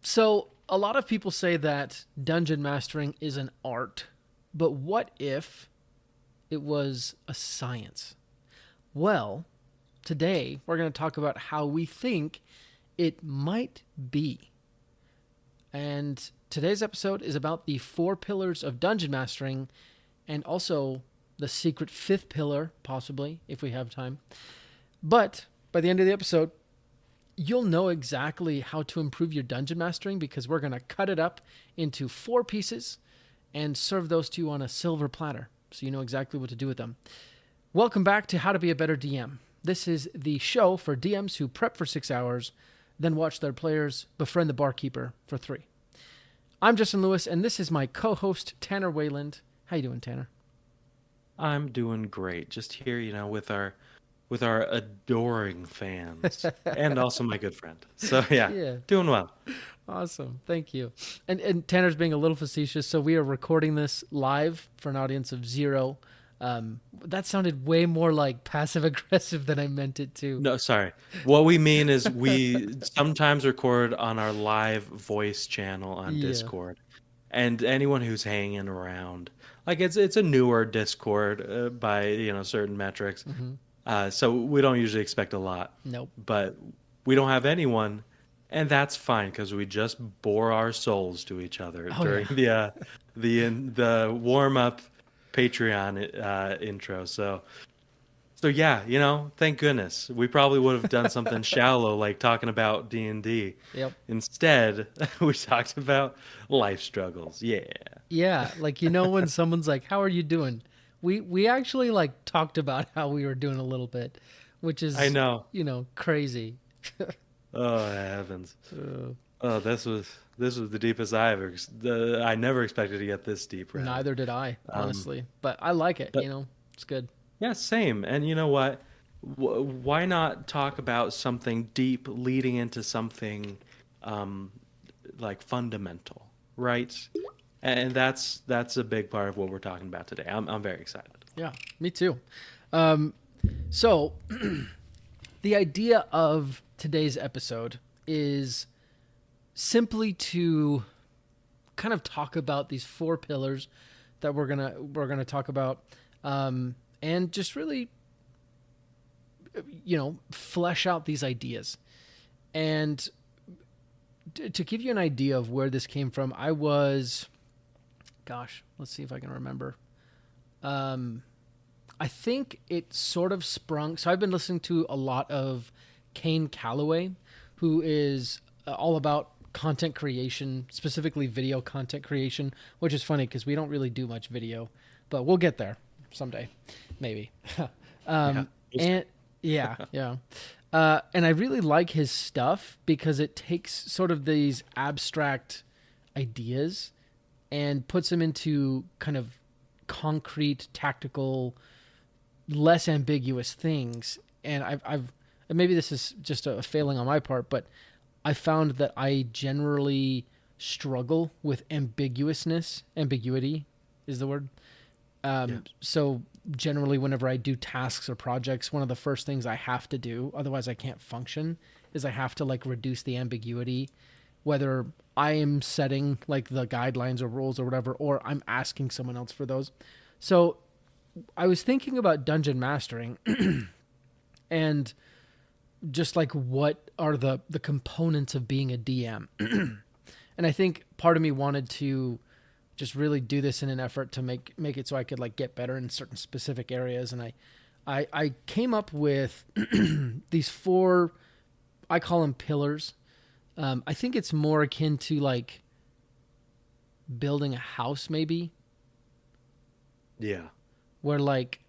So, a lot of people say that dungeon mastering is an art, but what if it was a science? Well, today we're going to talk about how we think it might be. And today's episode is about the 4 pillars of dungeon mastering and also the secret 5th pillar, possibly, if we have time. But by the end of the episode, you'll know exactly how to improve your dungeon mastering because we're going to cut it up into 4 pieces and serve those to you on a silver platter so you know exactly what to do with them. Welcome back to How to Be a Better DM. This is the show for DMs who prep for 6 hours, then watch their players befriend the barkeeper for 3. I'm Justin Lewis, and this is my co-host, Tanner Wayland. How you doing, Tanner? I'm doing great. Just here, with our adoring fans and also my good friend. So Yeah. doing well. Awesome. Thank you. And Tanner's being a little facetious, so we are recording this live for an audience of 0. That sounded way more like passive aggressive than I meant it to. No, sorry. What we mean is we sometimes record on our live voice channel on Yeah. Discord. And anyone who's hanging around, like it's a newer Discord by, certain metrics. So we don't usually expect a lot. Nope. But we don't have anyone, and that's fine because we just bore our souls to each other during the warm up Patreon intro. So yeah, thank goodness. We probably would have done something shallow like talking about D&D. Yep. Instead, we talked about life struggles. Yeah. Yeah, like when someone's like, "How are you doing?" We actually like talked about how we were doing a little bit, which is I know. Crazy. Oh heavens. Oh, this was the deepest I ever. I never expected to get this deep. Rather. Neither did I, honestly. But I like it. But, It's good. Yeah, same. And you know what? Why not talk about something deep leading into something like fundamental, right? And that's a big part of what we're talking about today. I'm very excited. Yeah, me too. So the idea of today's episode is simply to kind of talk about these 4 pillars that we're gonna talk about, and just really, flesh out these ideas. And to give you an idea of where this came from, I was, let's see if I can remember. I think it sort of sprung. So I've been listening to a lot of Kane Calloway, who is all about content creation, specifically video content creation, which is funny because we don't really do much video, but we'll get there someday, maybe. And and I really like his stuff because it takes sort of these abstract ideas and puts them into kind of concrete, tactical, less ambiguous things. And I've maybe this is just a failing on my part, but I found that I generally struggle with ambiguousness. Ambiguity is the word. So generally whenever I do tasks or projects, one of the first things I have to do, otherwise I can't function, is I have to like reduce the ambiguity, whether I am setting like the guidelines or rules or whatever, or I'm asking someone else for those. So I was thinking about dungeon mastering and just like what are the components of being a DM. And I think part of me wanted to just really do this in an effort to make it so I could like get better in certain specific areas. And I came up with these 4, I call them pillars. I think it's more akin to like building a house, maybe. Yeah. Where like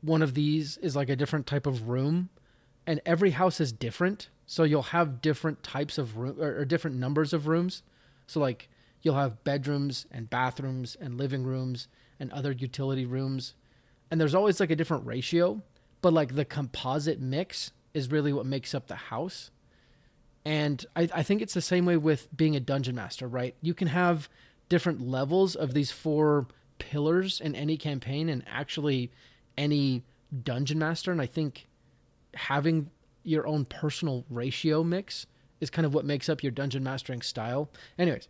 one of these is like a different type of room, and every house is different. So you'll have different types of room or different numbers of rooms. So like you'll have bedrooms and bathrooms and living rooms and other utility rooms. And there's always like a different ratio, but like the composite mix is really what makes up the house. And I think it's the same way with being a dungeon master, right? You can have different levels of these 4 pillars in any campaign and actually any dungeon master. And I think having your own personal ratio mix is kind of what makes up your dungeon mastering style. Anyways,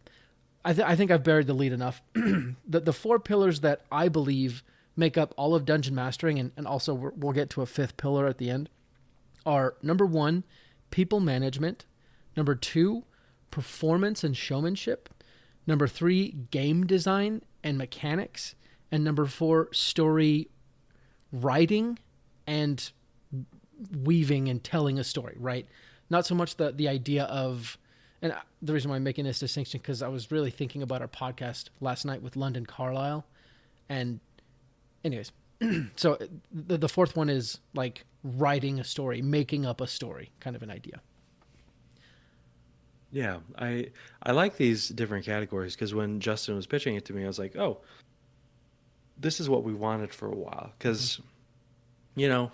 I think I've buried the lead enough. The 4 pillars that I believe make up all of dungeon mastering, and also we'll get to a 5th pillar at the end, are number 1, people management, number 2, performance and showmanship, number 3, game design and mechanics, and number 4, story writing and weaving and telling a story, right? Not so much the idea of, and the reason why I'm making this distinction, because I was really thinking about our podcast last night with London Carlisle. And anyways, so the 4th one is like writing a story, making up a story, kind of an idea. Yeah, I like these different categories because when Justin was pitching it to me, I was like, oh, this is what we wanted for a while. Because, you know,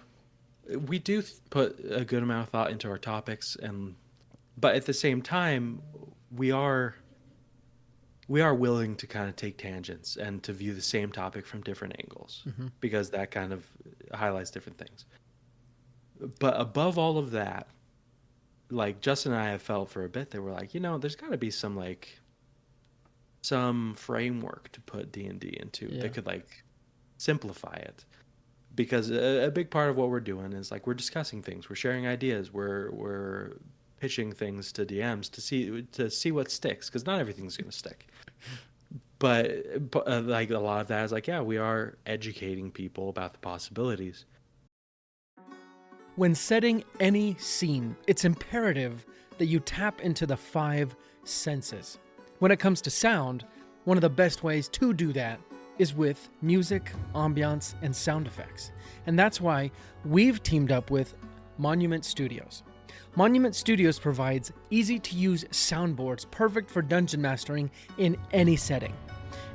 we do put a good amount of thought into our topics, but at the same time, we are willing to kind of take tangents and to view the same topic from different angles because that kind of highlights different things. But above all of that, like Justin and I have felt for a bit that we're like, there's got to be some framework to put D&D into that could like simplify it. Because a big part of what we're doing is like we're discussing things, we're sharing ideas, we're pitching things to DMs to see what sticks, because not everything's going to stick. But like a lot of that is like, yeah, we are educating people about the possibilities. When setting any scene, it's imperative that you tap into the 5 senses. When it comes to sound, one of the best ways to do that is with music, ambiance, and sound effects. And that's why we've teamed up with Monument Studios. Monument Studios provides easy-to-use soundboards perfect for dungeon mastering in any setting.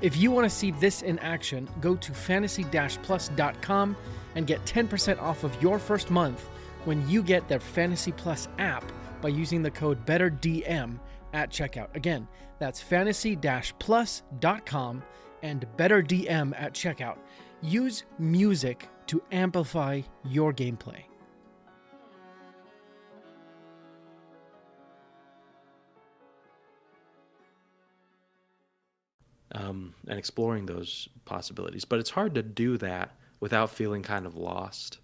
If you want to see this in action, go to fantasy-plus.com and get 10% off of your first month when you get their Fantasy Plus app by using the code BETTERDM at checkout. Again, that's fantasy-plus.com and BETTERDM at checkout. Use music to amplify your gameplay. And exploring those possibilities. But it's hard to do that without feeling kind of lost.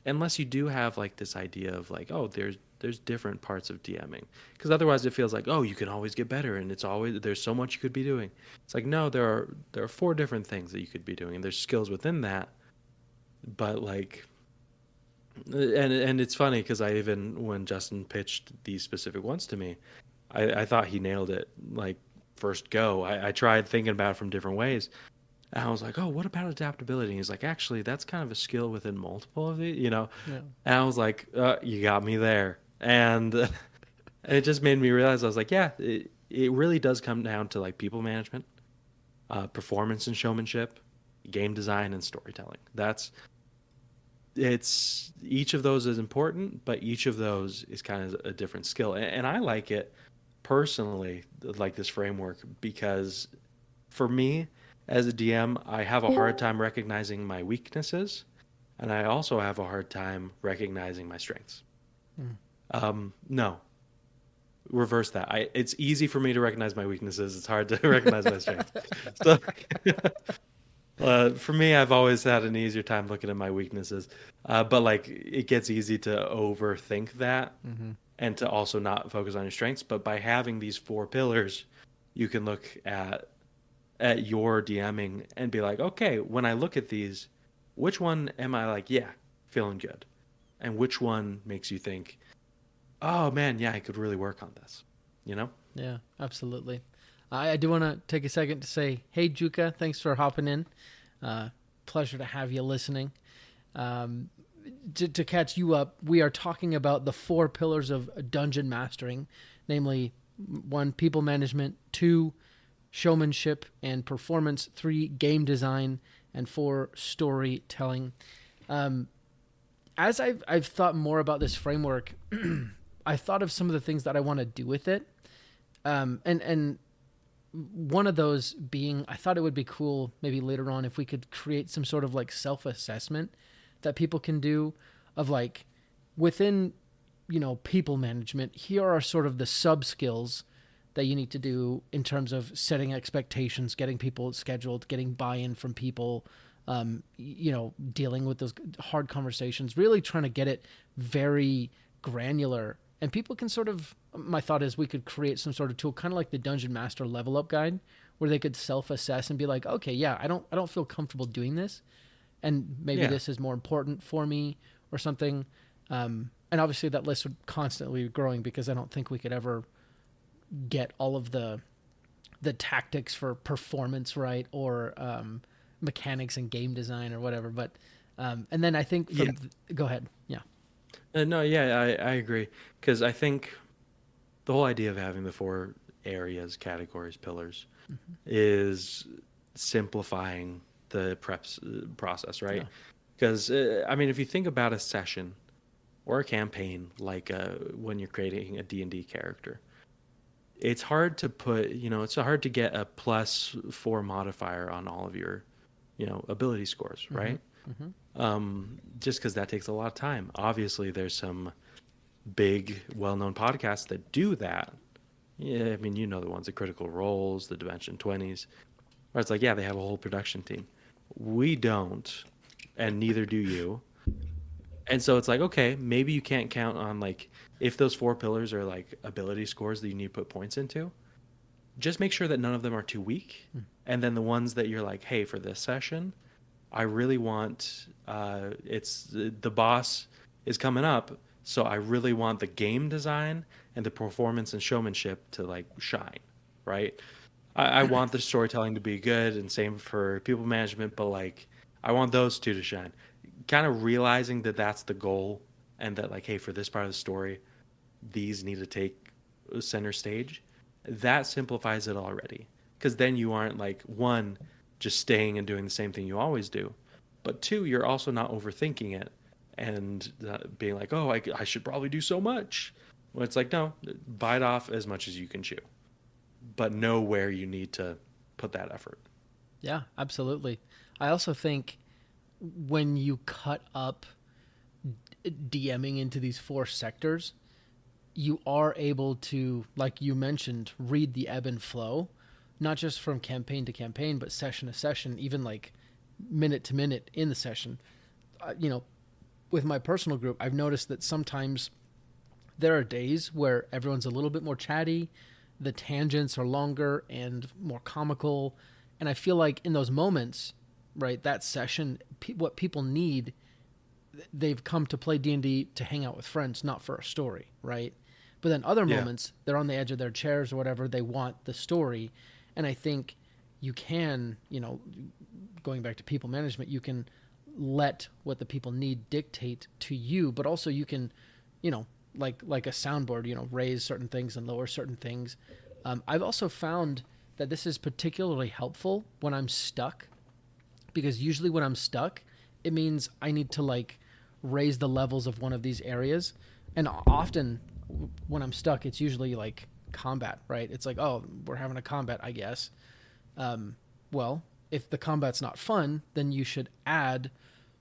Unless you do have like this idea of like, oh, there's different parts of DMing. Because otherwise it feels like, oh, you can always get better and there's so much you could be doing. It's like, no, there are 4 different things that you could be doing, and there's skills within that. But like, and it's funny because when Justin pitched these specific ones to me, I thought he nailed it like first go. I tried thinking about it from different ways. And I was like, oh, what about adaptability? And he's like, actually, that's kind of a skill within multiple of these, Yeah. And I was like, you got me there. And it just made me realize, I was like, yeah, it really does come down to like people management, performance and showmanship, game design, and storytelling. Each of those is important, but each of those is kind of a different skill. And I like it personally, like this framework, because for me as a DM, I have a hard time recognizing my weaknesses, and I also have a hard time recognizing my strengths. No, reverse that. It's easy for me to recognize my weaknesses. It's hard to recognize my strengths. So for me, I've always had an easier time looking at my weaknesses, but like it gets easy to overthink that. And to also not focus on your strengths. But by having these 4 pillars, you can look at your DMing and be like, okay, when I look at these, which one am I like, yeah, feeling good? And which one makes you think, oh man, yeah, I could really work on this, Yeah, absolutely. I do want to take a second to say, hey, Juka, thanks for hopping in. Pleasure to have you listening. To catch you up, we are talking about the 4 pillars of dungeon mastering, namely 1, people management, 2, showmanship and performance, 3, game design, and 4, storytelling. As I've thought more about this framework, I thought of some of the things that I want to do with it. And one of those being, I thought it would be cool maybe later on if we could create some sort of like self-assessment that people can do of like within people management. Here are sort of the sub skills that you need to do in terms of setting expectations, getting people scheduled, getting buy-in from people, dealing with those hard conversations, really trying to get it very granular. And people can sort of, my thought is we could create some sort of tool, kind of like the Dungeon Master level up guide, where they could self-assess and be like, okay, yeah, I don't feel comfortable doing this, and maybe Yeah. this is more important for me or something. And obviously that list would constantly be growing, because I don't think we could ever get all of the tactics for performance right, or mechanics and game design or whatever. But and then I think Yeah. go ahead. Yeah. No, yeah, I agree. Because I think the whole idea of having the four areas, categories, pillars, Mm-hmm. is simplifying the preps process, Yeah. right? Because I mean, if you think about a session or a campaign, like when you're creating a D&D character, it's hard to put, it's hard to get a +4 modifier on all of your, ability scores, Mm-hmm. right? Mm-hmm. Just because that takes a lot of time. Obviously, there's some big, well-known podcasts that do that. Yeah, I mean, the ones, the Critical Roles, the Dimension 20s, where it's like, yeah, they have a whole production team. We don't, and neither do you. And so it's like, okay, maybe you can't count on, like, if those four pillars are like ability scores that you need to put points into, just make sure that none of them are too weak. And then the ones that you're like, hey, for this session, I really want it's the boss is coming up, so I really want the game design and the performance and showmanship to like shine, right? I want the storytelling to be good, and same for people management, but like I want those two to shine. Kind of realizing that that's the goal, and that like, hey, for this part of the story, these need to take center stage. That simplifies it already, because then you aren't like, one, just staying and doing the same thing you always do, but two, you're also not overthinking it and being like, oh, I should probably do so much. Well, it's like, no, bite off as much as you can chew, but know where you need to put that effort. Yeah, absolutely. I also think when you cut up DMing into these four sectors, you are able to, like you mentioned, read the ebb and flow, not just from campaign to campaign, but session to session, even like minute to minute in the session. With my personal group, I've noticed that sometimes there are days where everyone's a little bit more chatty, the tangents are longer and more comical, and I feel like in those moments, right, that session, what people need, they've come to play D&D to hang out with friends, not for a story, right? But then other Yeah. moments, they're on the edge of their chairs or whatever, they want the story. And I think you can, going back to people management, you can let what the people need dictate to you, but also you can, like a soundboard, raise certain things and lower certain things. I've also found that this is particularly helpful when I'm stuck, because usually when I'm stuck, it means I need to like raise the levels of one of these areas. And often when I'm stuck, it's usually like combat, right? It's like, oh, we're having a combat, I guess. Well, if the combat's not fun, then you should add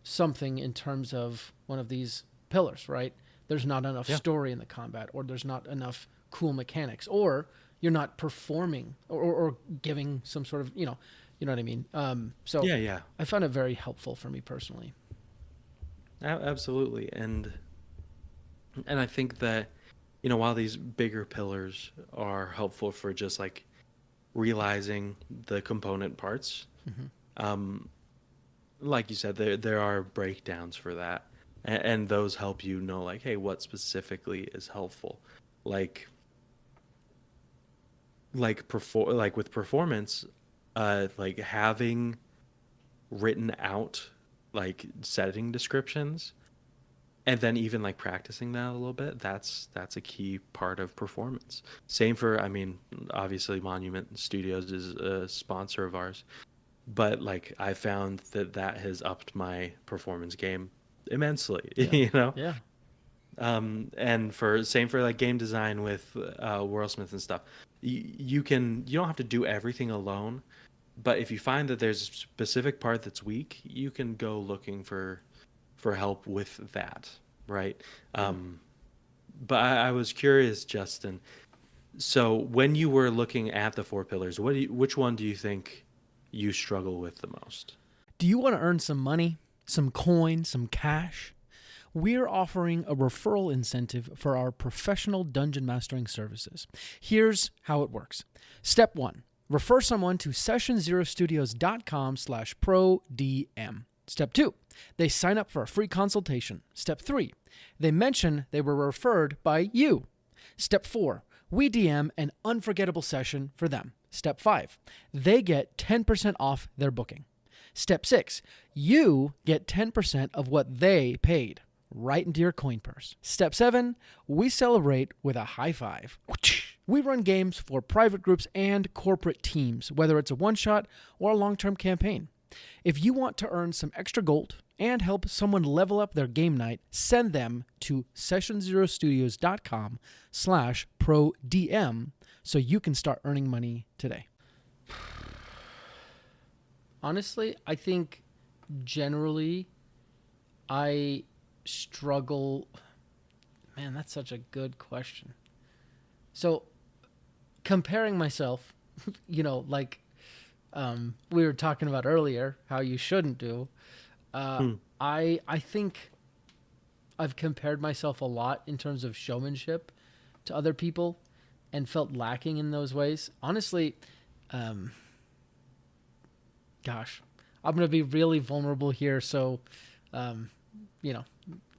something in terms of one of these pillars, right? There's not enough Yeah. story in the combat, or there's not enough cool mechanics, or you're not performing or giving some sort of, you know what I mean? So Yeah. Yeah. I found it very helpful for me personally. Absolutely. And I think that, while these bigger pillars are helpful for just like realizing the component parts, Mm-hmm. um, like you said, there are breakdowns for that, and those help you know, like, hey, what specifically is helpful, like like with performance, like having written out like setting descriptions, and then even like practicing that a little bit, that's a key part of performance. Same for, I mean, obviously Monument Studios is a sponsor of ours, but like I found that has upped my performance game immensely. Yeah. you know Yeah. and for same for like game design with Worldsmith and stuff. You don't have to do everything alone, but if you find that there's a specific part that's weak, you can go looking for help with that, right? Yeah. um But I was curious, Justin. So when you were looking at the four pillars, which one do you think you struggle with the most? Do you want to earn some money, some coin, some cash? We're offering a referral incentive for our professional dungeon mastering services. Here's how it works. Step 1, refer someone to sessionzerostudios.com/prodm. Step 2, they sign up for a free consultation. Step 3, they mention they were referred by you. Step 4, we DM an unforgettable session for them. Step 5, they get 10% off their booking. Step 6, you get 10% of what they paid right into your coin purse. Step 7, we celebrate with a high five. We run games for private groups and corporate teams, whether it's a one-shot or a long-term campaign. If you want to earn some extra gold and help someone level up their game night, send them to sessionzerostudios.com/prodm so you can start earning money today. Honestly, I think generally I struggle. Man, that's such a good question. So comparing myself, like we were talking about earlier, how you shouldn't do. I think I've compared myself a lot in terms of showmanship to other people and felt lacking in those ways. Honestly, gosh, I'm going to be really vulnerable here. So,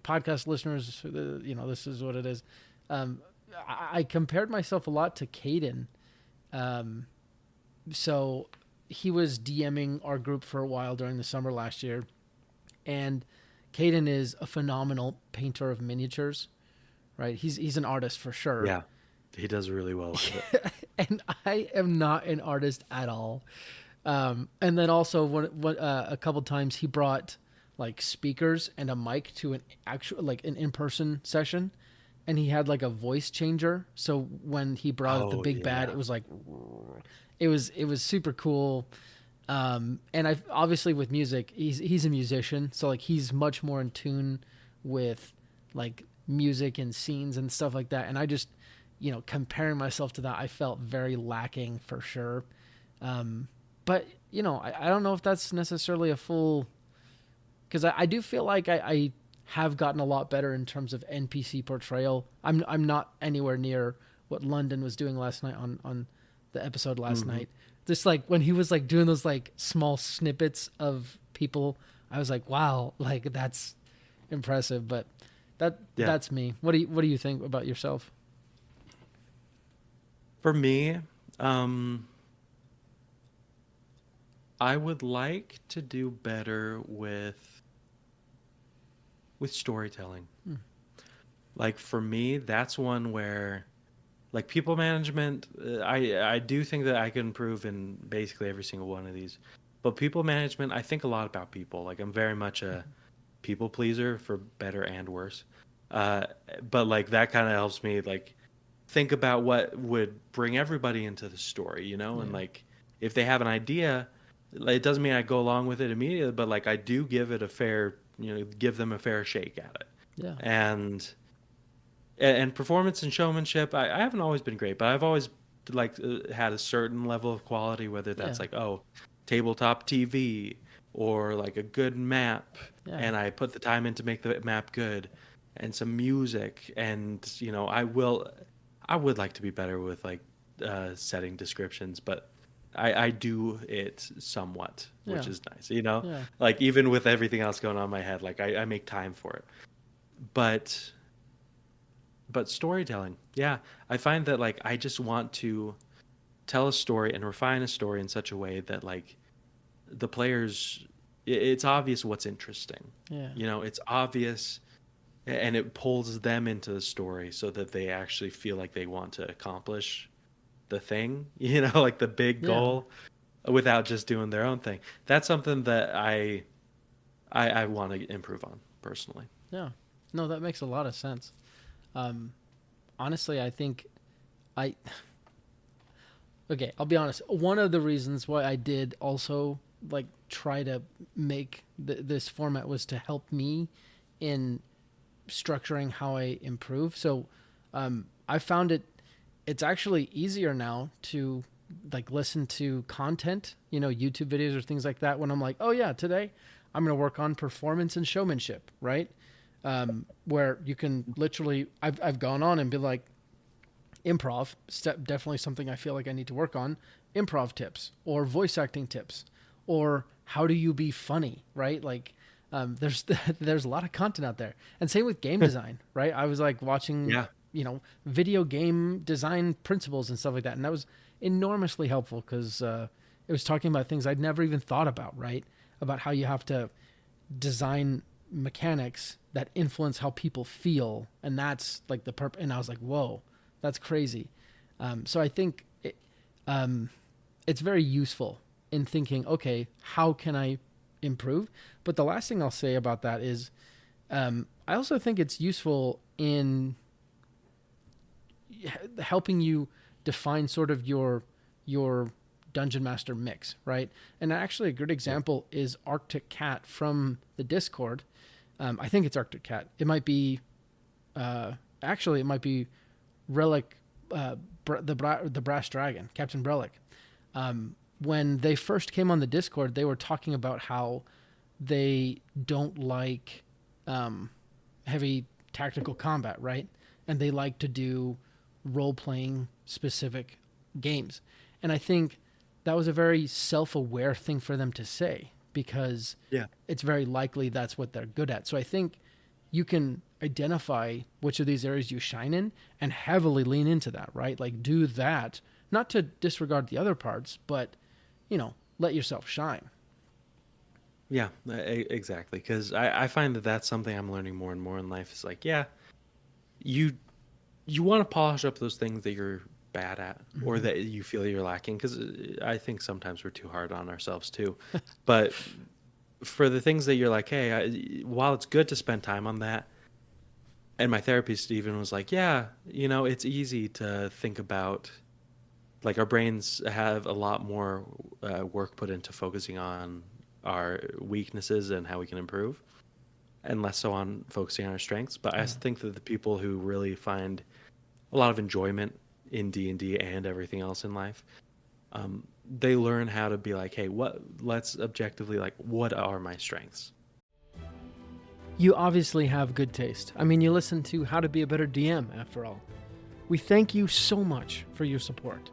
podcast listeners, this is what it is. I compared myself a lot to Caden. So he was DMing our group for a while during the summer last year. And Caden is a phenomenal painter of miniatures, right? He's an artist for sure. Yeah, he does really well with it. And I am not an artist at all. And then also a couple times he brought like speakers and a mic to an actual, like an in-person session. And he had like a voice changer. So when he brought out the big bad, it was like, it was super cool. And I obviously with music, he's a musician. So like he's much more in tune with like music and scenes and stuff like that. And I just, comparing myself to that, I felt very lacking for sure. But I don't know if that's necessarily a full, because I do feel like I have gotten a lot better in terms of NPC portrayal. I'm not anywhere near what London was doing last night on the episode last night. Just like when he was like doing those like small snippets of people, I was like, wow, like that's impressive. But that's me. What do you think about yourself? For me, I would like to do better with storytelling. Like for me, that's one where like people management, I do think that I can improve in basically every single one of these. But people management, I think a lot about people. Like I'm very much a people pleaser for better and worse. But like that kind of helps me like think about what would bring everybody into the story, and like if they have an idea, it doesn't mean I go along with it immediately, but like I do give it a fair, give them a fair shake at it. Yeah. And performance and showmanship, I haven't always been great, but I've always like had a certain level of quality, whether that's like, tabletop TV or like a good map. Yeah. And I put the time in to make the map good and some music. And, I would like to be better with like setting descriptions, but I do it somewhat, which is nice, like even with everything else going on in my head, like I make time for it. But storytelling, I find that like I just want to tell a story and refine a story in such a way that like the players, it's obvious what's interesting. Yeah. It's obvious and it pulls them into the story so that they actually feel like they want to accomplish the thing, like the big goal without just doing their own thing. That's something that I want to improve on personally. Yeah. No, that makes a lot of sense. Honestly, I think okay, I'll be honest. One of the reasons why I did also like try to make this format was to help me in structuring how I improve. So I found it's actually easier now to like listen to content, YouTube videos or things like that when I'm like, oh yeah, today I'm going to work on performance and showmanship, right? Where you can literally, I've gone on and been like, improv, definitely something I feel like I need to work on, improv tips or voice acting tips or how do you be funny, right? Like, there's there's a lot of content out there, and same with game design, right? I was like watching, Yeah. video game design principles and stuff like that, and that was enormously helpful because it was talking about things I'd never even thought about, right? About how you have to design mechanics that influence how people feel, and that's like the purpose. And I was like, whoa, that's crazy. So I think it's very useful in thinking, okay, how can I improve? But the last thing I'll say about that is, I also think it's useful in helping you define sort of your dungeon master mix, right? And actually, a good example is Arctic Cat from the Discord. I think it's Arctic Cat. It might be, actually, it might be Relic, the Brass Dragon, Captain Brelic. When they first came on the Discord, they were talking about how they don't like heavy tactical combat, right? And they like to do role-playing specific games. And I think that was a very self-aware thing for them to say because it's very likely that's what they're good at. So I think you can identify which of these areas you shine in and heavily lean into that, right? Like do that, not to disregard the other parts, but, let yourself shine. Yeah, exactly. Because I find that that's something I'm learning more and more in life. Is like, you you want to polish up those things that you're bad at or that you feel you're lacking. Because I think sometimes we're too hard on ourselves too. But for the things that you're like, hey, while it's good to spend time on that, and my therapist even was like, it's easy to think about, like our brains have a lot more work put into focusing on our weaknesses and how we can improve, and less so on focusing on our strengths. But I think that the people who really find a lot of enjoyment in D&D and everything else in life, they learn how to be like, hey, let's objectively, like, what are my strengths? You obviously have good taste. I mean, you listen to How to Be a Better DM, after all. We thank you so much for your support.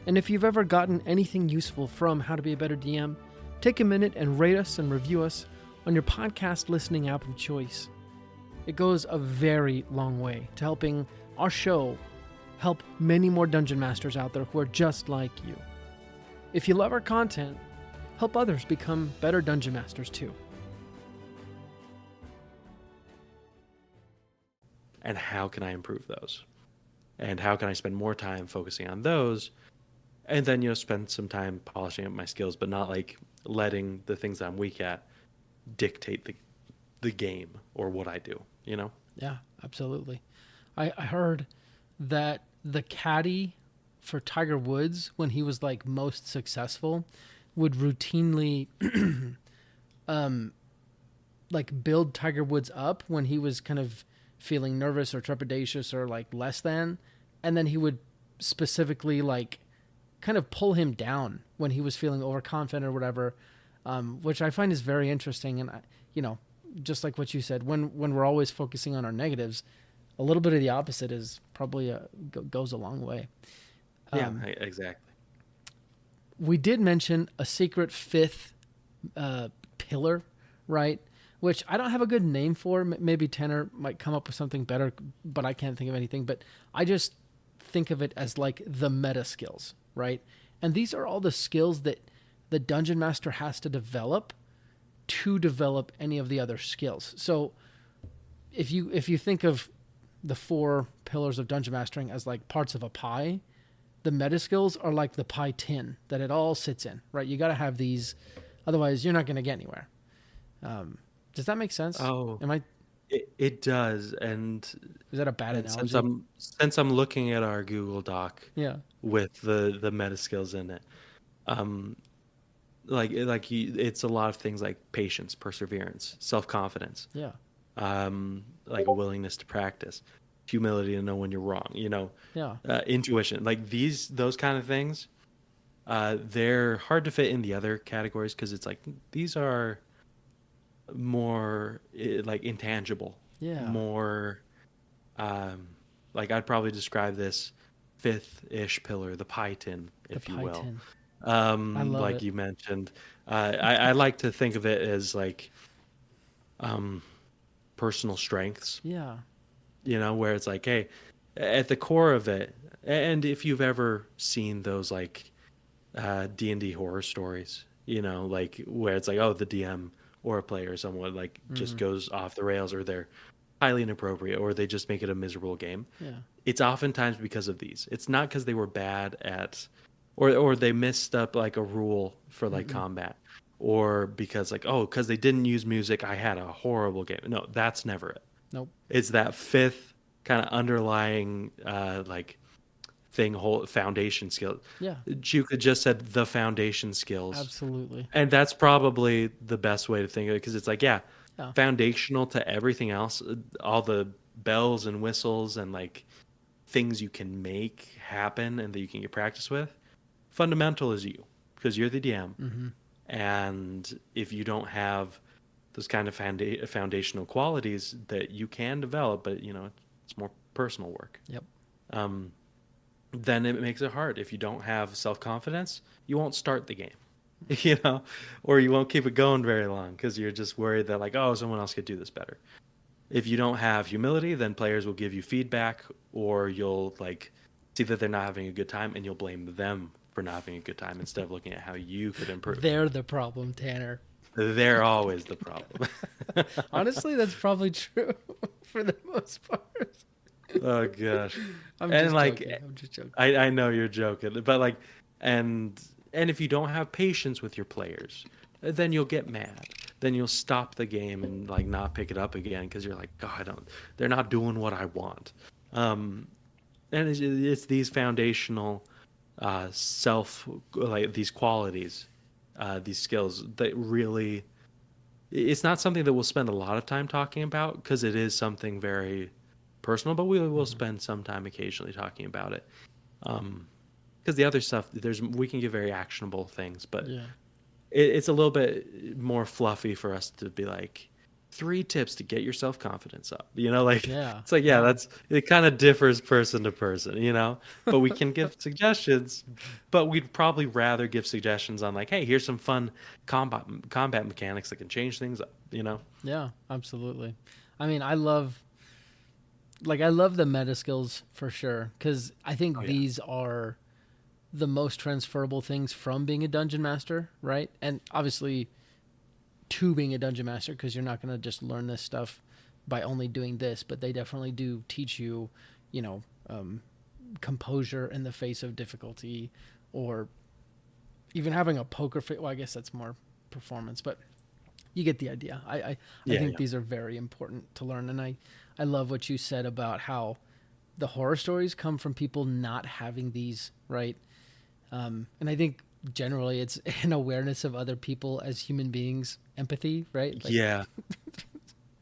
And if you've ever gotten anything useful from How to Be a Better DM, take a minute and rate us and review us on your podcast listening app of choice. It goes a very long way to helping our show help many more dungeon masters out there who are just like you. If you love our content, help others become better dungeon masters too. And how can I improve those? And how can I spend more time focusing on those? And then, spend some time polishing up my skills, but not like letting the things that I'm weak at dictate the game or what I do, Yeah, absolutely. I heard that the caddy for Tiger Woods, when he was like most successful, would routinely like build Tiger Woods up when he was kind of feeling nervous or trepidatious or like less than, and then he would specifically like kind of pull him down when he was feeling overconfident or whatever, which I find is very interesting. And just like what you said, when we're always focusing on our negatives, a little bit of the opposite is probably goes a long way. Exactly. We did mention a secret fifth pillar, right? Which I don't have a good name for. Maybe Tanner might come up with something better, but I can't think of anything. But I just think of it as like the meta skills, right? And these are all the skills that the dungeon master has to develop any of the other skills. So if you think of the four pillars of dungeon mastering as like parts of a pie, the meta skills are like the pie tin that it all sits in, right? You got to have these, otherwise you're not going to get anywhere. Does that make sense? Oh, Am I? it does. And Is that a bad analogy? Since I'm looking at our Google Doc, Yeah. with the meta skills in it, it's a lot of things like patience, perseverance, self-confidence, Yeah. like a willingness to practice. humility to know when you're wrong, Yeah. intuition, like those kind of things. They're hard to fit in the other categories because it's like these are more like intangible, Yeah. more um, like I'd probably describe this fifth-ish pillar, the pie tin, The if you pie will. tin. I love Like it. you mentioned, I like to think of it as like um, personal strengths, Yeah. where it's like, hey, at the core of it, and if you've ever seen those like D&D horror stories, like where it's like, oh, the DM or a player or someone like just Mm-hmm. goes off the rails, or they're highly inappropriate, or they just make it a miserable game. Yeah. It's oftentimes because of these. It's not because they were bad at, or they messed up like a rule for like Mm-mm. combat, or because like, oh, because they didn't use music, I had a horrible game. No, that's never it. Nope. It's that fifth kind of underlying like thing, whole foundation skill. Yeah. Juka just said the foundation skills, Absolutely. and that's probably the best way to think of it, because it's like, yeah, Yeah. foundational to everything else, all the bells and whistles and like things you can make happen and that you can get practice with. Fundamental is you, because you're the DM. Mm-hmm. And if you don't have those kind of foundational qualities that you can develop, but it's more personal work. Yep. Um, then it makes it hard. If you don't have self-confidence, you won't start the game, or you won't keep it going very long because you're just worried that like, oh, someone else could do this better. If you don't have humility, then players will give you feedback, or you'll like see that they're not having a good time and you'll blame them for not having a good time instead of looking at how you could improve. They're the problem, Tanner. They're always the problem. Honestly, that's probably true for the most part. Oh gosh. I'm And just like joking. I'm just joking. I know you're joking, but like and if you don't have patience with your players, then you'll get mad. Then you'll stop the game and like not pick it up again because you're like, God, they're not doing what I want. And it's these foundational like these qualities, these skills that really, it's not something that we'll spend a lot of time talking about because it is something very personal, but we will spend some time occasionally talking about it. Because the other stuff, we can get very actionable things, but Yeah. it's a little bit more fluffy for us to be like 3 tips to get your self-confidence up. Like Yeah. it's like, yeah, it kind of differs person to person, but we can give suggestions, but we'd probably rather give suggestions on like, hey, here's some fun combat mechanics that can change things up, Yeah, absolutely. I mean, I love the meta skills for sure, because I think these are the most transferable things from being a dungeon master, right? And obviously to being a dungeon master, because you're not going to just learn this stuff by only doing this, but they definitely do teach you, composure in the face of difficulty, or even having a poker face. Well, I guess that's more performance, but you get the idea. I think these are very important to learn, and I love what you said about how the horror stories come from people not having these, right? And I think generally it's an awareness of other people as human beings, empathy, right? Like, yeah.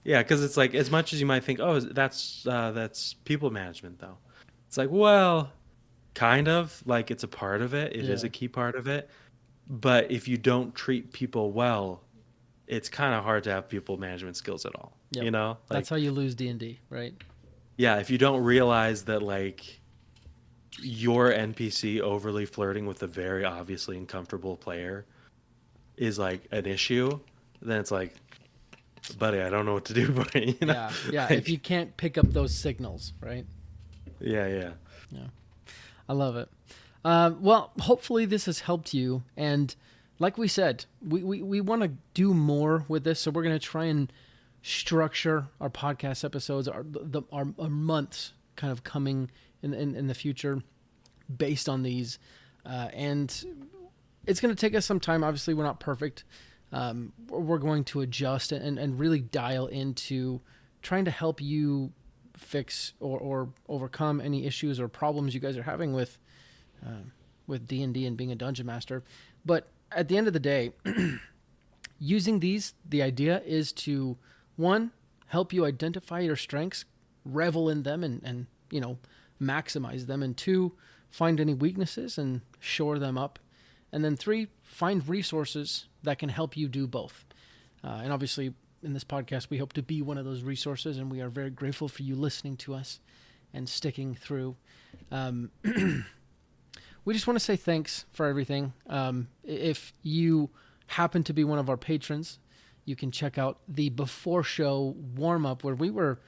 Yeah, because it's like, as much as you might think, oh, that's people management, though. It's like, well, kind of. Like, it's a part of it. It is a key part of it. But if you don't treat people well, it's kind of hard to have people management skills at all. Yep. Like, that's how you lose D&D, right? Yeah, if you don't realize that, like, your NPC overly flirting with a very obviously uncomfortable player is, like, an issue, then it's like, buddy, I don't know what to do for you. Yeah. Like, if you can't pick up those signals, right? Yeah. I love it. Well, hopefully this has helped you. And like we said, we want to do more with this. So we're going to try and structure our podcast episodes, our months kind of coming in the future based on these. And it's going to take us some time. Obviously, we're not perfect. We're going to adjust and really dial into trying to help you fix or overcome any issues or problems you guys are having with D&D and being a dungeon master. But at the end of the day, using these, the idea is to, one, help you identify your strengths revel in them and maximize them. And 2, find any weaknesses and shore them up. And then 3, find resources that can help you do both. And obviously, in this podcast, we hope to be one of those resources, and we are very grateful for you listening to us and sticking through. We just want to say thanks for everything. If you happen to be one of our patrons, you can check out the before show warm-up where we were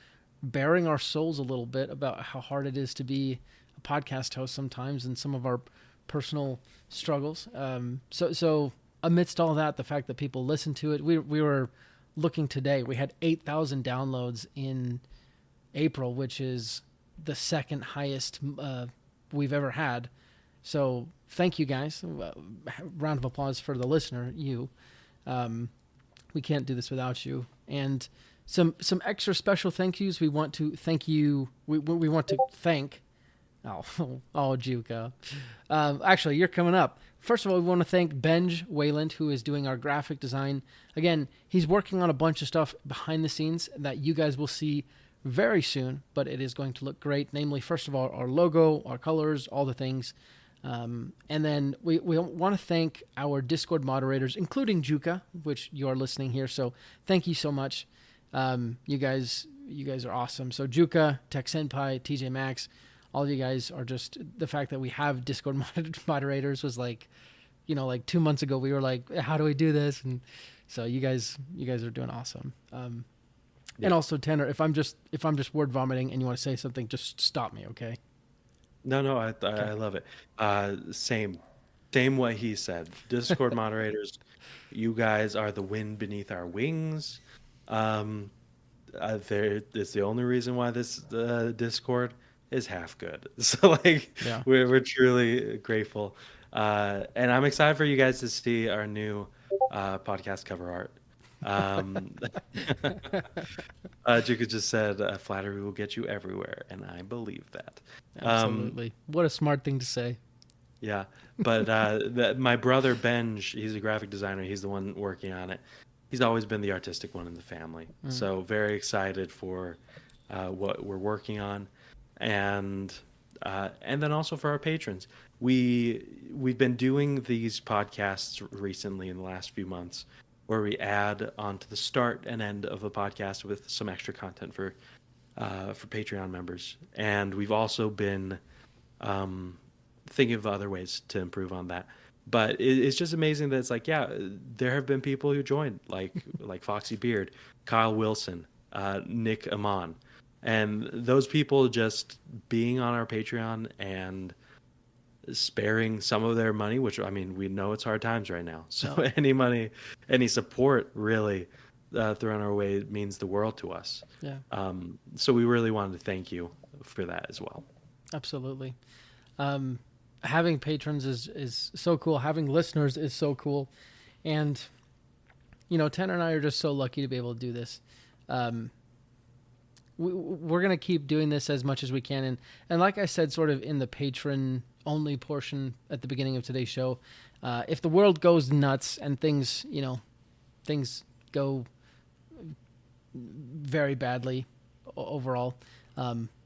bearing our souls a little bit about how hard it is to be a podcast host sometimes and some of our personal struggles. So amidst all that, the fact that people listen to it, we were looking today, we had 8,000 downloads in April, which is the second highest we've ever had. So thank you guys. Round of applause for the listener, you. We can't do this without you. And some extra special thank yous. We want to thank you. We want to thank. Juka. Actually, you're coming up. First of all, we want to thank Benj Wayland, who is doing our graphic design. Again, he's working on a bunch of stuff behind the scenes that you guys will see very soon, but it is going to look great. Namely, first of all, our logo, our colors, all the things. And then we want to thank our Discord moderators, including Juka, which you are listening here. So thank you so much. You guys are awesome. So Juka, Tech Senpai, TJ Maxx, all of you guys are just, the fact that we have Discord moderators was like 2 months ago, we were like, how do we do this? And so you guys are doing awesome. And also Tanner, if I'm just word vomiting and you want to say something, just stop me. Okay. No, I love it. Same what he said. Discord moderators, you guys are the wind beneath our wings. It's the only reason why this Discord is half good. So we're truly grateful, and I'm excited for you guys to see our new podcast cover art. Juka just said, flattery will get you everywhere, and I believe that. Absolutely. What a smart thing to say. Yeah, but my brother Benj, he's a graphic designer. He's the one working on it. He's always been the artistic one in the family. So very excited for what we're working on, and then also for our patrons. We've been doing these podcasts recently in the last few months, where we add onto the start and end of a podcast with some extra content for Patreon members. And we've also been thinking of other ways to improve on that. But it's just amazing that it's there have been people who joined, like Foxy Beard, Kyle Wilson, Nick Amon. And those people just being on our Patreon and sparing some of their money, which, I mean, we know it's hard times right now. So any money, any support really thrown our way means the world to us. Yeah. So we really wanted to thank you for that as well. Absolutely. Having patrons is so cool. Having listeners is so cool. And, Tanner and I are just so lucky to be able to do this. We're going to keep doing this as much as we can. And like I said, sort of in the patron only portion at the beginning of today's show, if the world goes nuts and things go very badly overall,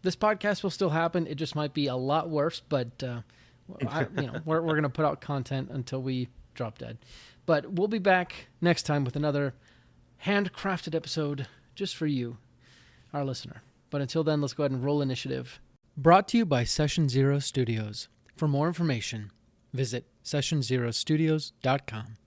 this podcast will still happen. It just might be a lot worse, but we're going to put out content until we drop dead. But we'll be back next time with another handcrafted episode just for you, our listener. But until then, let's go ahead and roll initiative. Brought to you by Session Zero Studios. For more information, visit sessionzerostudios.com.